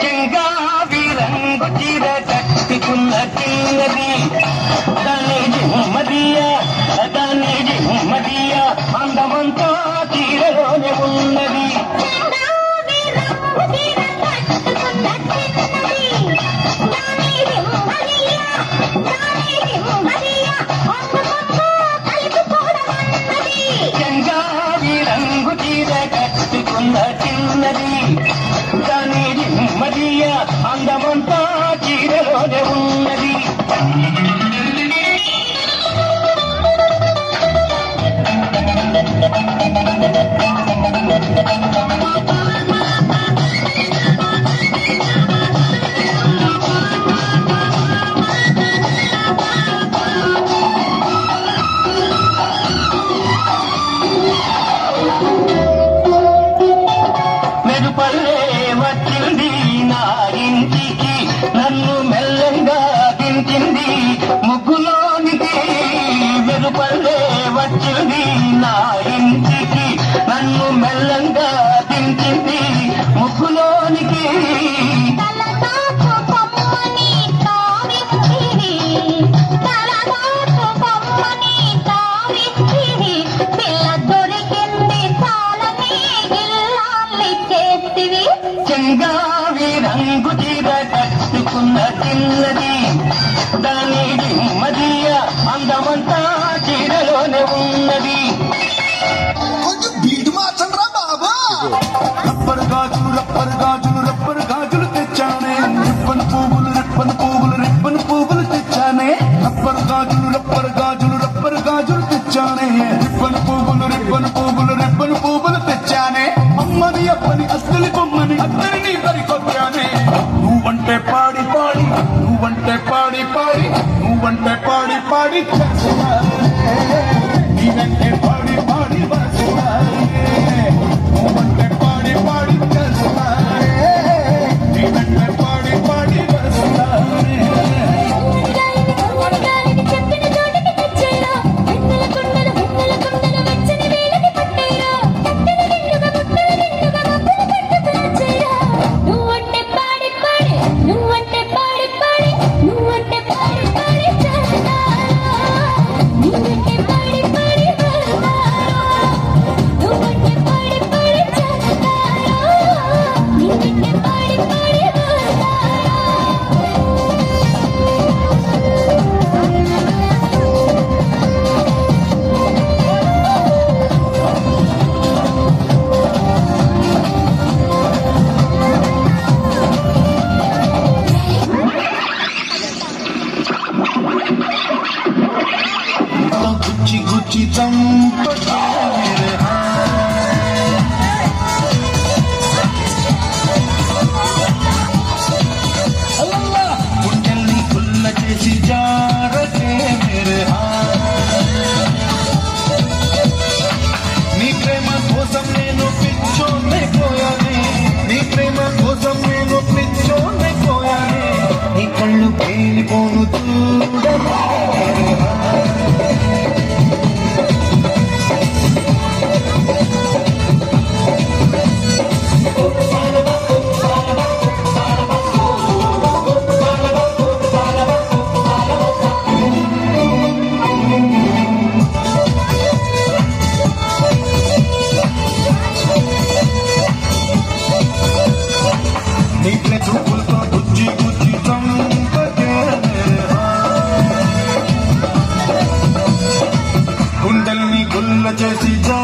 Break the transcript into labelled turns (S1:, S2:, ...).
S1: చెంగావి రంగు చీర కట్టుకున్న చిన్నది దాని జిమ్మదియ అందమంతా చీరలోనే ఉన్నది. చెంగావి రంగు చీర కట్టుకున్న చిన్నది దాని జిమ్మదియ అందమంతా చీరలోనే ఉన్నది. మెరుపల్లే వచ్చింది నా ఇంటికి నన్ను మెల్లంగా దించింది ముగ్గులోనికి. మెరుపల్లే వచ్చింది నా ఇంటికి నన్ను మెల్లంగా దించింది ముగ్గులోనికి. చెంగావి రంగు చీర కట్టుకున్న చిన్నది దాని జిమ్మదియ అందమంతా చీరలోనే ఉన్నది.
S2: కొంచెం బీటు మార్చండ్రా బాబా. రబ్బరు గాజులు తెచ్చానే రిబ్బన్ పువ్వులు తెచ్చానే. రబ్బరు గాజులు తెచ్చానే రిబ్బన్ పువ్వులు తెచ్చానే. అమ్మని అప్పని అస్సలి బొమ్మని అందరినీ సరికొచ్చానే. నువ్వంటే పాడి నీవంటే పాడి నువ్వంటే పాడి నీవంటే పాడి गुच्ची चंपा मेरे अल्लाह कुंडली खुल्ल जैसी जा रखे मेरे नी प्रेम కోసం నేను పిచ్చోనే పోయానే నీ ప్రేమ కోసం నేను పిచ్చోనే పోయానే నీ కళ్ళు పేలిపోను చూడరా कुंडली गुल्ल जैसी जा